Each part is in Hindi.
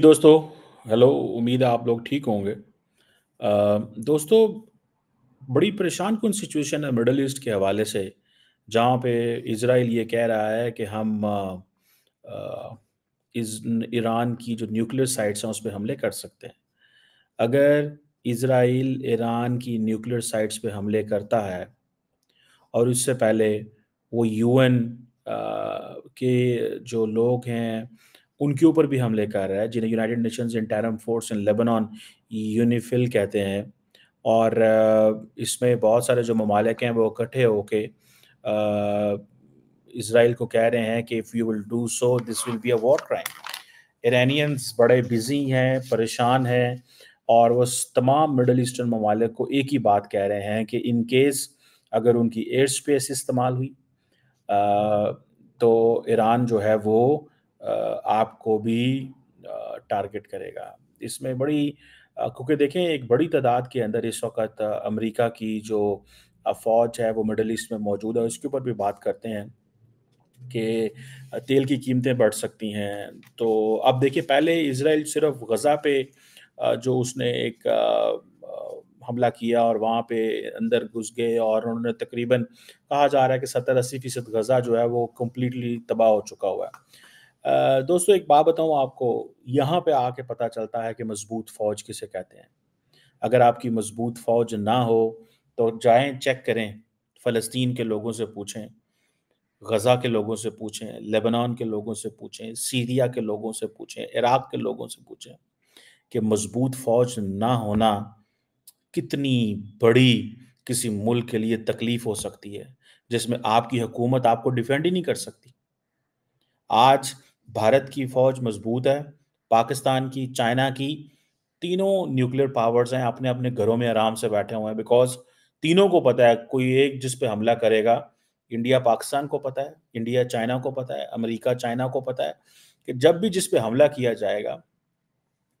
दोस्तों, हेलो। उम्मीद है आप लोग ठीक होंगे। दोस्तों, बड़ी परेशान कुन सिचुएशन है मिडल ईस्ट के हवाले से, जहाँ पे इज़राइल ये कह रहा है कि हम अ, ईरान की जो न्यूक्लियर साइट्स हैं उस पे हमले कर सकते हैं। अगर इज़राइल ईरान की न्यूक्लियर साइट्स पे हमले करता है और उससे पहले वो यूएन के जो लोग हैं उनके ऊपर भी हमले कर रहा है, जिन्हें United Nations interim force in Lebanon UNIFIL कहते हैं। और इसमें बहुत सारे जो ममालिक हैं वो इकट्ठे होके इसराइल को कह रहे हैं कि if you will do so this will be a war crime. Iranians बड़े बिजी हैं, परेशान हैं, और वो तमाम मिडल ईस्टर्न ममालिक को एक ही बात कह रहे हैं कि इन केस अगर उनकी एयर स्पेस इस्तेमाल हुई तो ईरान जो है वो आपको भी टारगेट करेगा। इसमें बड़ी क्योंकि देखें एक बड़ी तादाद के अंदर इस वक़्त अमेरिका की जो फ़ौज है वो मिडल ईस्ट में मौजूद है, उसके ऊपर भी बात करते हैं कि तेल की कीमतें बढ़ सकती हैं। तो अब देखिए, पहले इज़राइल सिर्फ़ गज़ा पे जो उसने एक हमला किया और वहाँ पे अंदर घुस गए, और उन्होंने तकरीबन कहा जा रहा है कि 70-80% गज़ा जो है वो कंप्लीटली तबाह हो चुका हुआ है। दोस्तों, एक बात बताऊँ आपको, यहाँ पे आके पता चलता है कि मज़बूत फ़ौज किसे कहते हैं। अगर आपकी मज़बूत फ़ौज ना हो तो जाएँ चेक करें, फ़लस्तीन के लोगों से पूछें, गज़ा के लोगों से पूछें, लेबनान के लोगों से पूछें, सीरिया के लोगों से पूछें, इराक के लोगों से पूछें कि मज़बूत फ़ौज ना होना कितनी बड़ी किसी मुल्क के लिए तकलीफ़ हो सकती है, जिसमें आपकी हुकूमत आपको डिफेंड ही नहीं कर सकती। आज भारत की फ़ौज मज़बूत है, पाकिस्तान की, चाइना की, तीनों न्यूक्लियर पावर्स हैं, अपने-अपने घरों में आराम से बैठे हुए हैं, बिकॉज़ तीनों को पता है कोई एक जिस पे हमला करेगा, इंडिया पाकिस्तान को पता है, इंडिया चाइना को पता है, अमेरिका चाइना को पता है कि जब भी जिस पे हमला किया जाएगा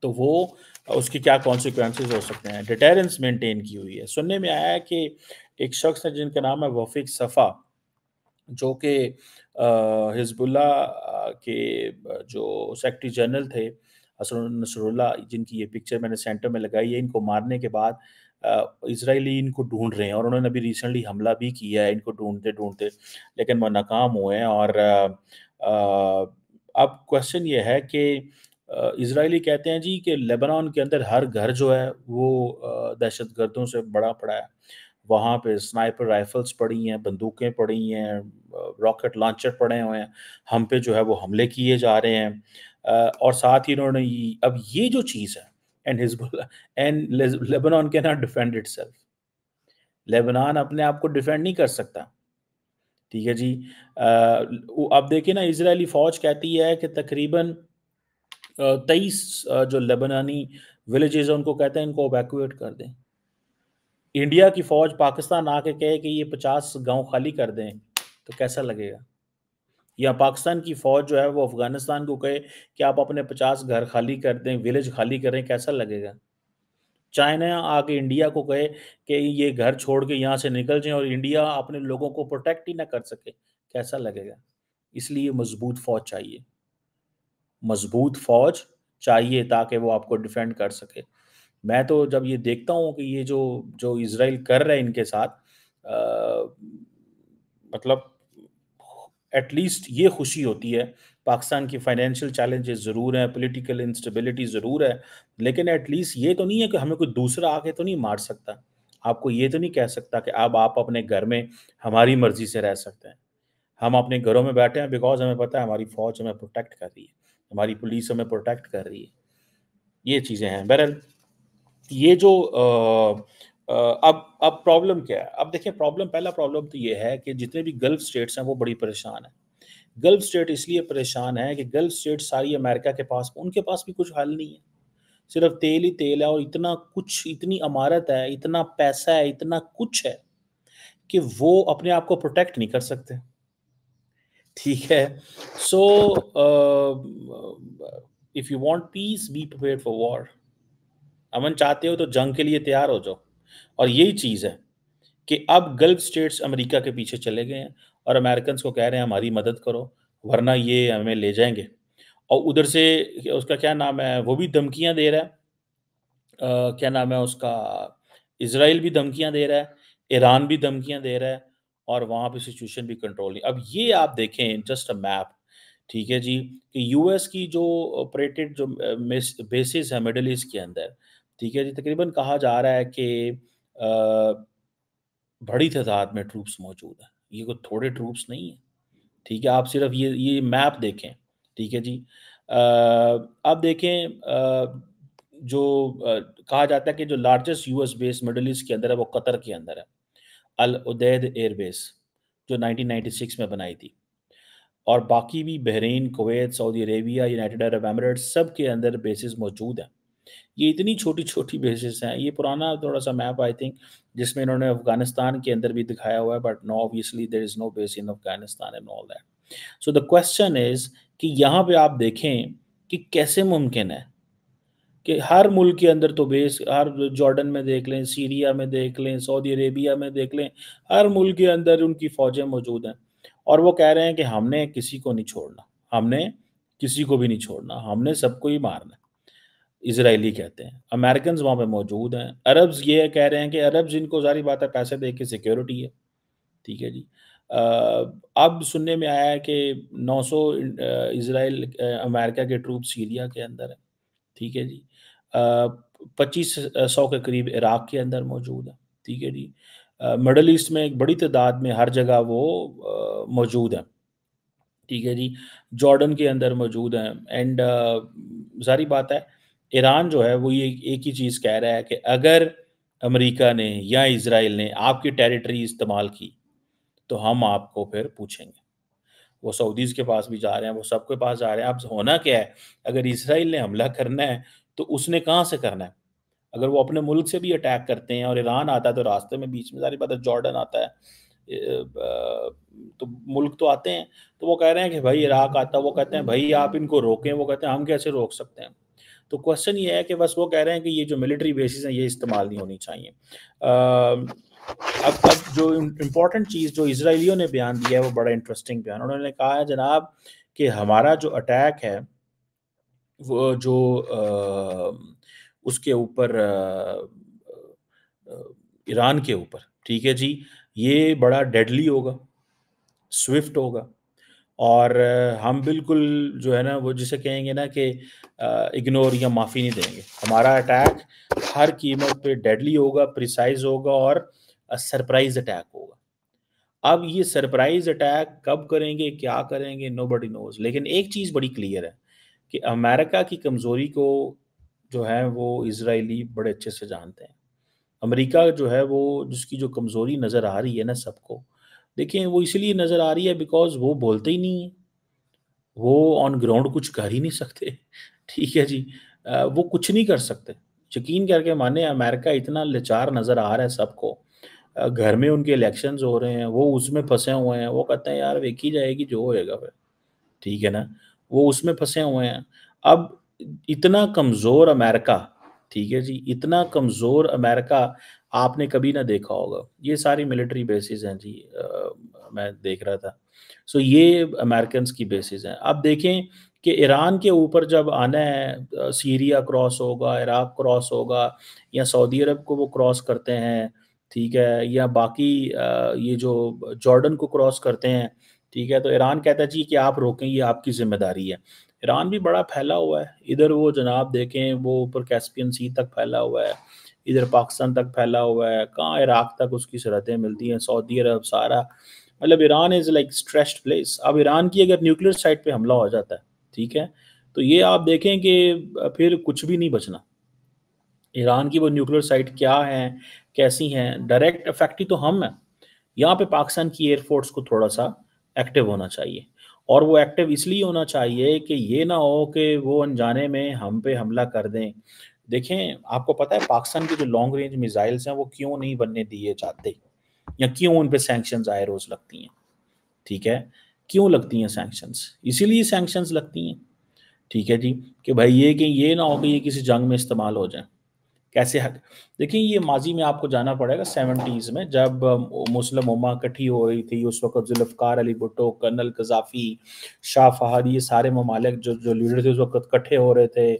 तो वो उसके क्या कॉन्सिक्वेंसेस हो सकते हैं। डिटरेंस मेंटेन की हुई है। सुनने में आया है कि एक शख्स है जिनका नाम है वफ़ीक सफ़ा, जो कि हिज़्बुल्लाह के जो सेक्रेटरी जनरल थे, हसन नसरुल्लाह, जिनकी ये पिक्चर मैंने सेंटर में लगाई है, इनको मारने के बाद इज़राइली इनको ढूँढ रहे हैं, और उन्होंने अभी रिसेंटली हमला भी किया है इनको ढूँढते-ढूँढते, लेकिन वो नाकाम हुए हैं। और अब क्वेश्चन ये है कि इज़राइली कहते हैं जी कि लेबनान के अंदर हर घर जो है वो दहशतगर्दों से भरा पड़ा है। वहाँ पे स्नाइपर राइफ़ल्स पड़ी हैं, बंदूकें पड़ी हैं, रॉकेट लॉन्चर पड़े हुए हैं, हम पे जो है वो हमले किए जा रहे हैं। और साथ ही इन्होंने अब ये जो चीज़ है, and Hezbollah and Lebanon can not defend itself. Lebanon अपने आप को डिफेंड नहीं कर सकता। ठीक है जी। अब देखिए ना, इज़राइली फ़ौज कहती है कि तकरीबन 23 जो लेबनानी विलेजेस हैं उनको कहते हैं इनको इवैक्यूएट कर दें। इंडिया की फ़ौज पाकिस्तान आके कहे कि ये 50 गाँव खाली कर दें, तो कैसा लगेगा? या पाकिस्तान की फ़ौज जो है वो अफ़गानिस्तान को कहे कि आप अपने 50 घर खाली कर दें, विलेज खाली करें, कैसा लगेगा? चाइना आके इंडिया को कहे कि ये घर छोड़ के यहाँ से निकल जाएँ, और इंडिया अपने लोगों को प्रोटेक्ट ही ना कर सके, कैसा लगेगा? इसलिए मज़बूत फ़ौज चाहिए। मज़बूत फ़ौज चाहिए ताकि वो आपको डिफेंड कर सके। मैं तो जब ये देखता हूँ कि ये जो जो इज़राइल कर रहा है इनके साथ, मतलब एट लीस्ट ये खुशी होती है। पाकिस्तान की फाइनेंशियल चैलेंजेस ज़रूर हैं, पॉलिटिकल इंस्टेबिलिटी ज़रूर है, लेकिन एट लीस्ट ये तो नहीं है कि हमें कोई दूसरा आके तो नहीं मार सकता। आपको ये तो नहीं कह सकता कि अब आप अपने घर में हमारी मर्ज़ी से रह सकते हैं। हम अपने घरों में बैठे हैं बिकॉज़ हमें पता है हमारी फ़ौज हमें प्रोटेक्ट कर रही है, हमारी पुलिस हमें प्रोटेक्ट कर रही है। ये चीज़ें हैं। बहरहाल, ये जो अब प्रॉब्लम क्या है? अब देखिए, पहला प्रॉब्लम तो ये है कि जितने भी गल्फ़ स्टेट्स हैं वो बड़ी परेशान हैं। गल्फ़ स्टेट इसलिए परेशान हैं कि गल्फ़ स्टेट सारी अमेरिका के पास, उनके पास भी कुछ हल नहीं है। सिर्फ़ तेल ही तेल है, और इतना कुछ, इतनी अमारत है, इतना पैसा है, इतना कुछ है कि वो अपने आप को प्रोटेक्ट नहीं कर सकते। ठीक है? So if you want peace, be prepared for war. अमन चाहते हो तो जंग के लिए तैयार हो जाओ। और यही चीज़ है कि अब गल्फ स्टेट्स अमेरिका के पीछे चले गए हैं, और अमेरिकन्स को कह रहे हैं हमारी मदद करो, वरना ये हमें ले जाएँगे। और उधर से उसका क्या नाम है, वो भी धमकियाँ दे रहा है। क्या नाम है उसका, इज़राइल भी धमकियाँ दे रहा है, ईरान भी धमकियाँ दे रहा है और वहाँ पे सिचुएशन भी कंट्रोल नहीं। अब ये आप देखें जस्ट अ मैप, ठीक है जी, कि यूएस की जो ऑपरेटेड जो बेसिस है मिडल ईस्ट के अंदर, ठीक है जी, तकरीबन कहा जा रहा है कि बड़ी तादाद में ट्रूप्स मौजूद हैं। ये कोई थोड़े ट्रूप्स नहीं है, ठीक है? आप सिर्फ़ ये मैप देखें, ठीक है जी? अब देखें जो कहा जाता है कि जो largest US base middle east के अंदर है, वो कतर के अंदर है। अल उदैद एयर बेस, जो 1996 में बनाई थी। और बाकी भी Bahrain, Kuwait, Saudi Arabia, United Arab Emirates सब के अंदर बेसेस मौजूद हैं। ये इतनी छोटी-छोटी बेसेस हैं, ये पुराना थोड़ा-सा मैप आई थिंक जिसमें इन्होंने अफ़गानिस्तान के अंदर भी दिखाया हुआ है, but no obviously there is no base in Afghanistan and all that. So the question is कि यहाँ पे आप देखें कि कैसे मुमकिन है कि हर मुल्क के अंदर तो बेस, हर जॉर्डन में देख लें, सीरिया में देख लें, सऊदी अरेबिया में देख लें, हर मुल्क के अंदर उनकी फ़ौजें मौजूद हैं और वो कह रहे हैं कि हमने किसी को नहीं छोड़ना, हमने किसी को भी नहीं छोड़ना, हमने सबको ही मारना है। इज़राइली कहते हैं, अमेरिकन्स वहाँ पे मौजूद हैं, अरब्स ये कह रहे हैं कि अरब्स इनको ज़ाहिर बात है पैसे दे के सिक्योरिटी है, ठीक है जी। अ, अब सुनने में आया है कि 900 इज़राइल अमेरिका के ट्रूप सीरिया के अंदर है, ठीक है जी। 2500 के करीब इराक के अंदर मौजूद है, ठीक है जी। मिडल ईस्ट में एक बड़ी तादाद में हर जगह वो मौजूद हैं, ठीक है जी। जॉर्डन के अंदर मौजूद हैं एंड ज़ाहिर बात है, ईरान जो है वो ये एक ही चीज़ कह रहा है कि अगर अमेरिका ने या इज़राइल ने आपकी टेरिटरी इस्तेमाल की, तो हम आपको फिर पूछेंगे। वो सऊदीज़ के पास भी जा रहे हैं, वो सबके पास जा रहे हैं। अब होना क्या है, अगर इज़राइल ने हमला करना है, तो उसने कहाँ से करना है? अगर वो अपने मुल्क से भी अटैक करते हैं और ईरान आता है, तो रास्ते में बीच में ज़ाहिर बात है जॉर्डन आता है। तो मुल्क तो आते हैं, तो वो कह रहे हैं कि भाई इराक आता है, वो कहते हैं भाई आप इनको रोकें, वो कहते हैं हम कैसे रोक सकते हैं? तो क्वेश्चन ये है कि बस वो कह रहे हैं कि ये जो मिलिट्री बेसिस हैं, ये इस्तेमाल नहीं होनी चाहिए। अब जो इम्पोर्टेंट चीज़ जो इज़राइलियों ने बयान दिया है, वो बड़ा इंटरेस्टिंग बयान। उन्होंने कहा है जनाब कि हमारा जो अटैक है, वो जो उसके ऊपर अ, ईरान के ऊपर, ठीक है जी, ये बड़ा डेडली होगा, स्विफ्ट होगा और हम बिल्कुल जो है ना वो जिसे कहेंगे ना कि इग्नोर या माफ़ी नहीं देंगे। हमारा अटैक हर कीमत पे डेडली होगा, प्रिसाइज़ होगा और सरप्राइज़ अटैक होगा। अब ये सरप्राइज़ अटैक कब करेंगे, क्या करेंगे, नोबडी नोज़। लेकिन एक चीज़ बड़ी क्लियर है कि अमेरिका की कमज़ोरी को जो है वो इज़राइली बड़े अच्छे से जानते हैं। अमेरिका जो है वो जिसकी जो कमज़ोरी नज़र आ रही है ना सबको, देखिए वो इसलिए नज़र आ रही है बिकॉज़ वो बोलते ही नहीं हैं। वो ऑन ग्राउंड कुछ कर ही नहीं सकते, ठीक है जी। वो कुछ नहीं कर सकते। यकीन करके मानिए अमेरिका इतना लाचार नज़र आ रहा है सबको। घर में उनके इलेक्शंस हो रहे हैं, वो उसमें फँसे हुए हैं। वो कहते हैं यार देखी जाएगी जो होएगा फिर। ठीक है ना? वो उसमें फँसे हुए हैं। अब इतना कमज़ोर अमेरिका, ठीक है जी? इतना कमज़ोर अमेरिका आपने कभी ना देखा होगा। ये सारी मिलिट्री बेसेस हैं जी, मैं देख रहा था। सो ये अमेरिकन्स की बेसेस हैं। अब देखें कि ईरान के ऊपर जब आना है, सीरिया क्रॉस होगा, इराक क्रॉस होगा या सऊदी अरब को वो क्रॉस करते हैं, ठीक है? या बाकी ये जो जॉर्डन को क्रॉस करते हैं, ठीक है? तो ईरान कहता है जी कि आप रोकें, ये आपकी ज़िम्मेदारी है। ईरान भी बड़ा फैला हुआ है। इधर वो जनाब देखें वो ऊपर कैस्पियन सी तक फैला हुआ है, इधर पाकिस्तान तक फैला हुआ है, कहाँ इराक तक उसकी सरहदें मिलती हैं, सऊदी अरब सारा, मतलब Iran is like stretched place. अब ईरान की अगर न्यूक्लियर साइट पे हमला हो जाता है, ठीक है? तो ये आप देखें कि फिर कुछ भी नहीं बचना। ईरान की वो न्यूक्लियर साइट क्या हैं, कैसी हैं, डायरेक्ट इफ़ेक्ट ही तो हम हैं। यहाँ पे पाकिस्तान की एयर फ़ोर्स को थोड़ा-सा एक्टिव होना चाहिए और वो एक्टिव इसलिए होना चाहिए कि ये ना हो कि वो अनजाने में हम पे हमला कर दें। देखें, आपको पता है पाकिस्तान की जो लॉन्ग रेंज मिसाइल्स हैं, वो क्यों नहीं बनने दिए जाते या क्यों उन पे सैंक्शंस आए रोज़ लगती हैं, ठीक है? क्यों लगती हैं सैंक्शंस? इसीलिए सैंक्शंस लगती हैं, ठीक है जी, कि भाई ये कि ये ना हो कि ये किसी जंग में इस्तेमाल हो जाएँ। कैसे हक देखिए, ये माज़ी में आपको जाना पड़ेगा 70s में जब मुस्लिम उम्मा इकट्ठी हो रही थी, उस वक़्त ज़ुल्फ़िकार अली भुट्टो, कर्नल क़ज़ाफ़ी, शाह फ़हद ये सारे ममालिक जो लीडर थे उस वक़्त इकट्ठे हो रहे थे।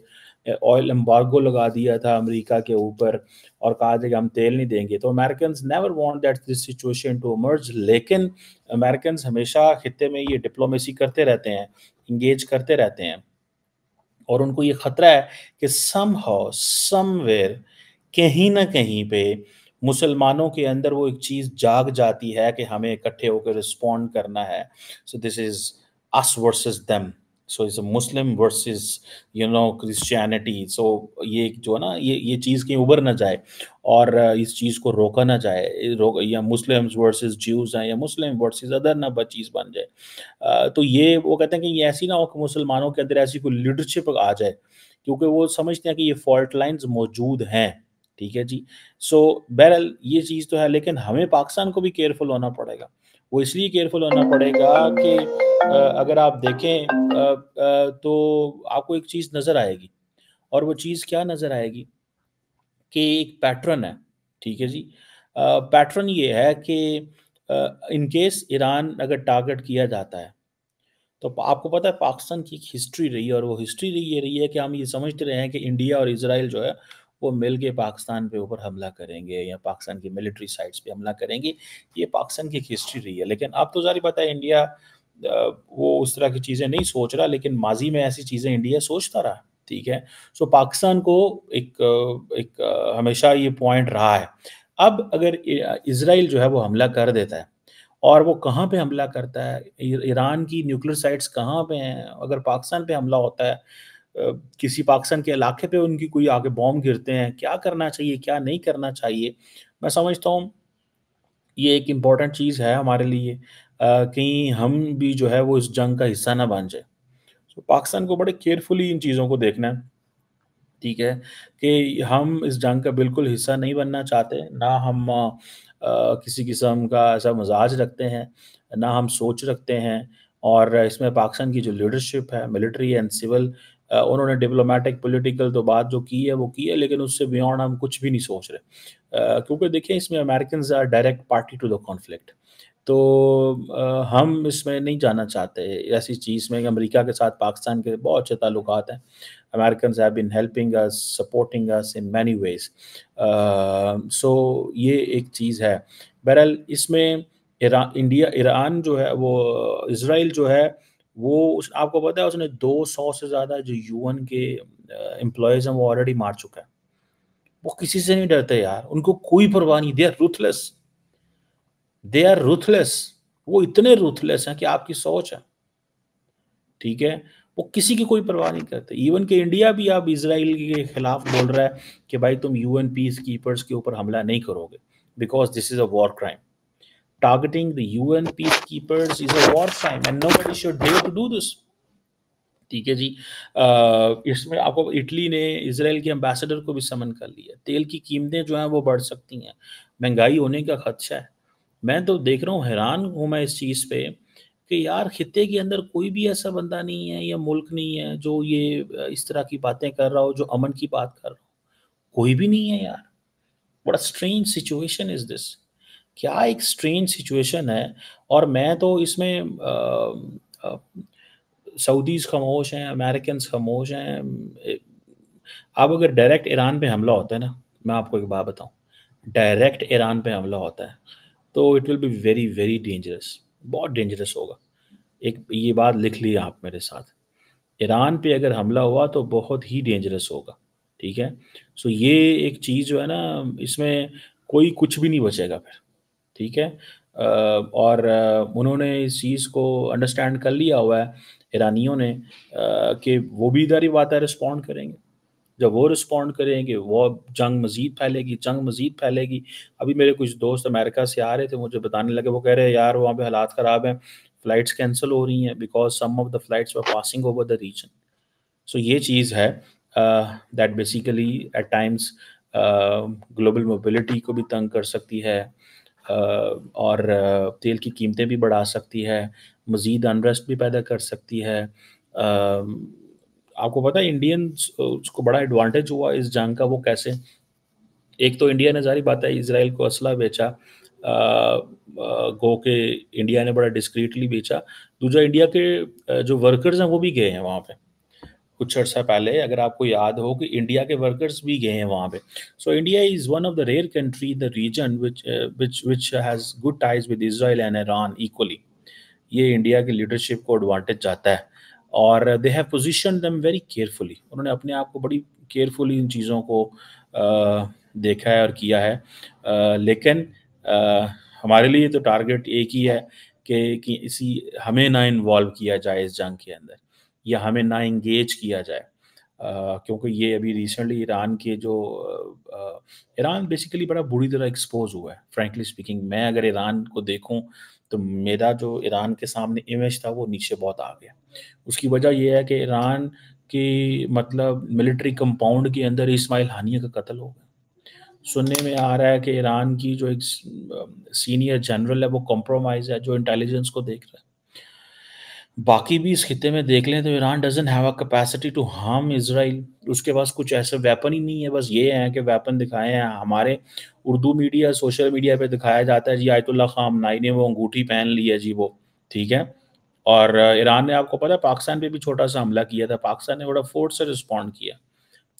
ऑयल एम्बार्गो लगा दिया था अमेरिका के ऊपर और कहा था कि हम तेल नहीं देंगे। तो Americans never want that this situation to emerge, लेकिन अमेरिकन्स हमेशा खित्ते में ये डिप्लोमेसी करते रहते हैं, एंगेज करते रहते हैं। और उनको ये खतरा है कि समहाउ समवेयर कहीं न कहीं पे मुसलमानों के अंदर वो एक चीज़ जाग जाती है कि हमें इकट्ठे होकर रिस्पॉन्ड करना है। So this is us versus them. So it's a Muslim versus Christianity. So ये जो है ना ये चीज़ कहीं उभर ना जाए और इस चीज़ को रोका ना जाए। या मुस्लिम्स वर्सेस ज्यूज़ हैं या मुस्लिम वर्सेस अदर ना ब चीज़ बन जाए। तो ये वो कहते हैं कि ये ऐसी ना हो कि मुसलमानों के अंदर ऐसी कोई लीडरशिप आ जाए, क्योंकि वो समझते हैं कि ये फॉल्ट लाइन्स मौजूद हैं, ठीक है जी। सो बहरहाल ये चीज़ तो है, लेकिन हमें पाकिस्तान को भी केयरफुल होना पड़ेगा। वो इसलिए केयरफुल होना पड़ेगा कि अगर आप देखें तो आपको एक चीज़ नज़र आएगी और वो चीज़ क्या नज़र आएगी कि एक पैटर्न है, ठीक है जी। पैटर्न ये है कि इन केस ईरान अगर टारगेट किया जाता है, तो आपको पता है पाकिस्तान की एक हिस्ट्री रही है और वो हिस्ट्री ये रही है कि हम ये समझते रहे हैं कि इंडिया और इज़राइल जो है वो मिल के पाकिस्तान पे ऊपर हमला करेंगे या पाकिस्तान की मिलिट्री साइट्स पे हमला करेंगे। ये पाकिस्तान की एक हिस्ट्री रही है, लेकिन अब तो ज़ाहिर बात है इंडिया वो उस तरह की चीज़ें नहीं सोच रहा, लेकिन माजी में ऐसी चीज़ें इंडिया सोचता रहा, ठीक है। सो पाकिस्तान को हमेशा ये पॉइंट रहा है। अब अगर इज़राइल जो है वो हमला कर देता है और वो कहाँ पे हमला करता है, ईरान की न्यूक्लियर साइट्स कहाँ पे हैं, अगर पाकिस्तान पे हमला होता है, किसी पाकिस्तान के इलाके पे उनकी कोई आगे बॉम्ब गिरते हैं, क्या करना चाहिए, क्या नहीं करना चाहिए? मैं समझता हूँ ये एक इम्पॉर्टेंट चीज़ है हमारे लिए, कहीं हम भी जो है वो इस जंग का हिस्सा ना बन जाए। तो पाकिस्तान को बड़े केयरफुली इन चीज़ों को देखना है, ठीक है, कि हम इस जंग का बिल्कुल हिस्सा नहीं बनना चाहते, ना हम किसी किस्म का ऐसा मिज़ाज रखते हैं, ना हम सोच रखते हैं। और इसमें पाकिस्तान की जो लीडरशिप है, मिलिट्री एंड सिविल, उन्होंने डिप्लोमैटिक, पॉलिटिकल तो बात जो की है, वो की है, लेकिन उससे बियॉन्ड हम कुछ भी नहीं सोच रहे। क्योंकि देखिए इसमें Americans are direct party to the conflict. तो हम इसमें नहीं जाना चाहते ऐसी चीज़ में कि अमेरिका के साथ पाकिस्तान के बहुत अच्छे ताल्लुकात हैं। Americans have been helping us, supporting us in many ways. So ये एक चीज़ है। बहरहाल इसमें इंडिया ईरान जो है वो इज़राइल जो है वो उस आपको पता है उसने 200 से ज़्यादा जो यूएन के एम्प्लॉइज़ हैं वो ऑलरेडी मार चुका है। वो किसी से नहीं डरते यार, उनको कोई परवाह नहीं, they are ruthless. They are ruthless. वो इतने रूथलेस हैं कि आपकी सोच है, ठीक है? वो किसी की कोई परवाह नहीं करते। इवन कि इंडिया भी अब इज़राइल के खिलाफ बोल रहा है कि भाई तुम यूएन पीस कीपर्स के ऊपर हमला नहीं करोगे, because this is a war crime. Targeting the UN peace keepers is a war crime and nobody should dare to do this. ठीक है जी। इसमें आपको इटली ने इज़राइल के एम्बेसडर को भी समन कर लिया। तेल की कीमतें जो हैं वो बढ़ सकती हैं, महँगाई होने का खदशा है। मैं तो देख रहा हूँ, हैरान हूँ मैं इस चीज़ पे कि यार खित्ते के अंदर कोई भी ऐसा बंदा नहीं है या मुल्क नहीं है जो ये इस तरह की बातें कर रहा हो, जो अमन की बात कर रहा हो। कोई भी नहीं है यार। What a strange situation is this. क्या एक स्ट्रेंज सिचुएशन है। और मैं तो इसमें अ, सऊदीज़ खामोश हैं, अमेरिकन्स खामोश हैं। अब अगर डायरेक्ट ईरान पे हमला होता है ना, मैं आपको एक बात बताऊँ, डायरेक्ट ईरान पे हमला होता है, तो it will be very, very dangerous, बहुत डेंजरस होगा। एक ये बात लिख ली आप मेरे साथ। ईरान पे अगर हमला हुआ तो बहुत ही डेंजरस होगा, ठीक है? सो ये एक चीज़ जो है ना, इसमें कोई कुछ भी नहीं बचेगा फिर, ठीक है? और उन्होंने इस चीज़ को अंडरस्टैंड कर लिया हुआ है ईरानियों ने, कि वो भी ज़ाहिर बात है रिस्पॉन्ड करेंगे। जब वो रिस्पॉन्ड करेंगे, वो जंग मज़ीद फैलेगी, जंग मज़ीद फैलेगी। अभी मेरे कुछ दोस्त अमेरिका से आ रहे थे, मुझे बताने लगे, वो कह रहे हैं यार वहाँ पे हालात ख़राब हैं, फ्लाइट्स कैंसल हो रही हैं because some of the flights were passing over the region. So ये चीज़ है that basically at times global mobility को भी तंग कर सकती है, और तेल की कीमतें भी बढ़ा सकती है, मज़ीद अनरेस्ट भी पैदा कर सकती है। आपको पता है इंडियंस उसको बड़ा एडवांटेज हुआ इस जंग का, वो कैसे? एक तो इंडिया ने ज़ाहिर बात है इज़राइल को असला बेचा, गो के इंडिया ने बड़ा डिस्क्रीटली बेचा। दूसरा इंडिया के जो वर्कर्स हैं वो भी गए हैं वहाँ पे। कुछ अर्सा पहले अगर आपको याद हो कि इंडिया के वर्कर्स भी गए हैं वहाँ पे। So India is one of the rare country in the region which has good ties with Israel and Iran equally. ये इंडिया की लीडरशिप को एडवांटेज जाता है और they have position them very carefully. उन्होंने अपने आप को बड़ी केयरफुली इन चीज़ों को देखा है और किया है। लेकिन अ, हमारे लिए तो टारगेट एक ही है कि इसी हमें ना इन्वॉल्व किया जाए इस जंग के अंदर या हमें ना इंगेज किया जाए। क्योंकि ये अभी रिसेंटली ईरान के जो ईरान बेसिकली बड़ा बुरी तरह एक्सपोज हुआ है फ्रैंकली स्पीकिंग। मैं अगर ईरान को देखूं तो मेरा जो ईरान के सामने इमेज था वो नीचे बहुत आ गया। उसकी वजह ये है कि ईरान की मतलब मिलिट्री कंपाउंड के अंदर इस्माइल हानिया का कत्ल हो गया। सुनने में आ रहा है कि ईरान की जो एक सीनियर जनरल है वो कॉम्प्रोमाइज़ है, जो इंटेलिजेंस को देख रहा है। बाकी भी इस खित्ते में देख लें तो Iran doesn't have a capacity to harm Israel. उसके पास कुछ ऐसे वेपन ही नहीं है, बस ये है कि वेपन दिखाए हैं। हमारे उर्दू मीडिया, सोशल मीडिया पे दिखाया जाता है जी आयतुल्लाह ख़ामनाई ने वो अंगूठी पहन ली है जी वो, ठीक है? और ईरान ने आपको पता है पाकिस्तान पे भी छोटा-सा हमला किया था, पाकिस्तान ने बड़ा फ़ोर्स से रिस्पॉन्ड किया।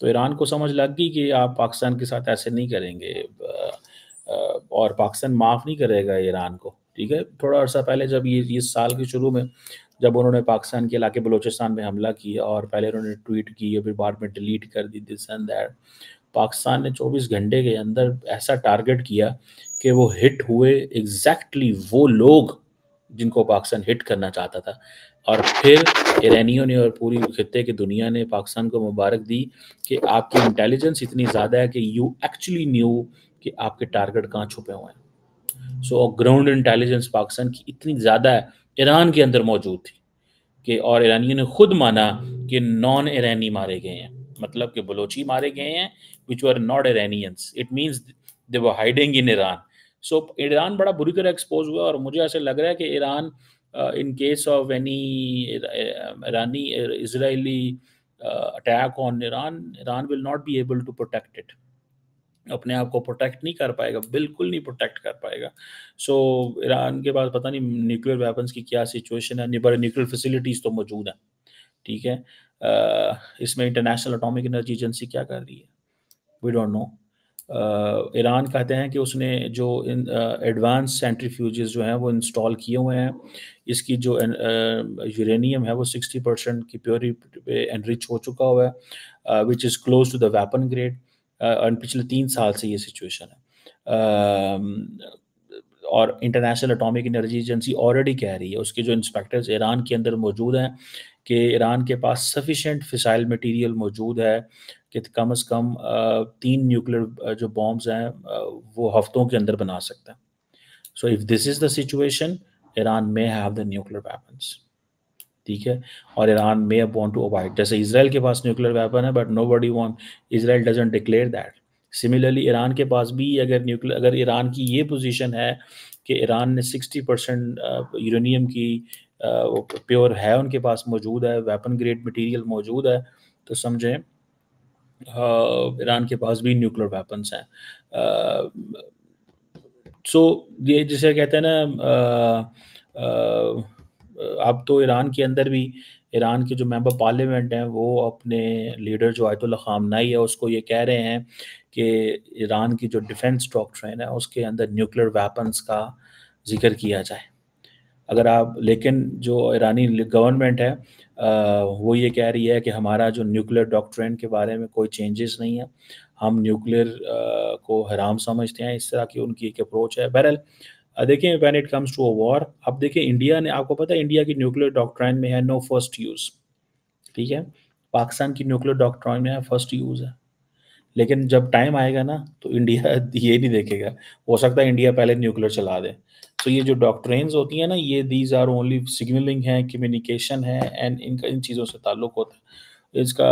तो ईरान को समझ लग गई कि आप पाकिस्तान के साथ ऐसे नहीं करेंगे और पाकिस्तान माफ़ नहीं करेगा ईरान को, ठीक है? थोड़ा अर्सा पहले जब ये इस साल के शुरू में जब उन्होंने पाकिस्तान के इलाके बलूचिस्तान में हमला किया और पहले उन्होंने ट्वीट की और फिर बाद में डिलीट कर दी दिस एंड दैट। पाकिस्तान ने 24 घंटे के अंदर ऐसा टारगेट किया कि वो हिट हुए एग्ज़ैक्टली वो लोग जिनको पाकिस्तान हिट करना चाहता था। और फिर ईरानियों ने और पूरी खित्ते की दुनिया ने पाकिस्तान को मुबारक दी कि आपकी इंटेलिजेंस इतनी ज़्यादा है कि यू एक्चुअली न्यू कि आपके टारगेट कहाँ छुपे हुए हैं। सो ग्राउंड इंटेलिजेंस पाकिस्तान की इतनी ज़्यादा है, ईरान के अंदर मौजूद थी कि और ईरानियों ने खुद माना कि नॉन ईरानी मारे गए हैं, मतलब कि बलोची मारे गए हैं which were not Iranians. It means they were hiding in Iran. So Iran बड़ा बुरी तरह एक्सपोज हुआ और मुझे ऐसे लग रहा है कि Iran in case of any ईरानी Israeli attack on Iran, Iran will not be able to protect it. अपने आप को प्रोटेक्ट नहीं कर पाएगा, बिल्कुल नहीं प्रोटेक्ट कर पाएगा। सो ईरान के पास पता नहीं न्यूक्लियर वेपन्स की क्या सिचुएशन है, बड़े न्यूक्लियर फैसिलिटीज़ तो मौजूद हैं, ठीक है? इसमें इंटरनेशनल एटॉमिक एनर्जी एजेंसी क्या कर रही है? We don't know. ईरान कहते हैं कि उसने जो इन एडवांस सेंट्रीफ्यूजेस जो हैं वो इंस्टॉल किए हुए हैं। इसकी जो यूरेनियम है वो 60% की प्योरिटी पे एनरिच हो चुका हुआ है, which is close to the weapon grade. और पिछले 3 साल से ये सिचुएशन है। और international atomic energy agency already कह रही है, उसके जो इंस्पेक्टर्स ईरान के अंदर मौजूद हैं, कि ईरान के पास सफिशिएंट फिसाइल मटेरियल मौजूद है कि कम से कम 3 न्यूक्लियर जो बॉम्ब्स हैं वो हफ्तों के अंदर बना सकता है। So if this is the situation, Iran may have the nuclear weapons, ठीक है? और Iran may want to avoid, जैसे इज़राइल के पास न्यूक्लियर वेपन है but nobody want, Israel doesn't declare that. Similarly Iran के पास भी अगर ईरान की ये पोजीशन है कि ईरान ने 60% यूरेनियम की प्योर है उनके पास मौजूद है, वेपन ग्रेड मटेरियल मौजूद है, तो समझें ईरान के पास भी न्यूक्लियर वेपन्स हैं। सो ये जिसे कहते हैं ना अब तो ईरान के अंदर भी ईरान के जो मेंबर पार्लियामेंट हैं वो अपने लीडर जो आयतुल्लाह ख़ामनाई है उसको ये कह रहे हैं कि ईरान की जो डिफेंस डॉक्ट्रिन है उसके अंदर न्यूक्लियर वेपन्स का जिक्र किया जाए। अगर आप लेकिन जो ईरानी गवर्नमेंट है वो ये कह रही है कि हमारा जो न्यूक्लियर डॉक्ट्रिन के बारे में कोई चेंजेस नहीं है, हम न्यूक्लियर को हराम समझते हैं, इस तरह की उनकी एक अप्रोच है। बहरहाल देखिए when it comes to a war, अब देखिए इंडिया ने, आपको पता है इंडिया की न्यूक्लियर डॉक्ट्रिन में है नो फर्स्ट यूज़, ठीक है? पाकिस्तान की न्यूक्लियर डॉक्ट्रिन में है फर्स्ट यूज़ है। लेकिन जब टाइम आएगा ना तो इंडिया ये नहीं देखेगा, हो सकता है इंडिया पहले न्यूक्लियर चला दे। तो ये जो डॉक्ट्रिन्स होती हैं ना, ये दीज़ आर ओनली सिग्नलिंग है, कम्युनिकेशन है एंड इनका इन चीज़ों से ताल्लुक होता है। इसका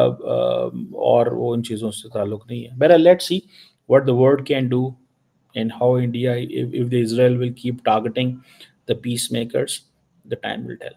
और वो इन चीज़ों से ताल्लुक नहीं है। बहरहाल let's see what the world can do and how India, if the Israel will keep targeting the peacemakers, the time will tell.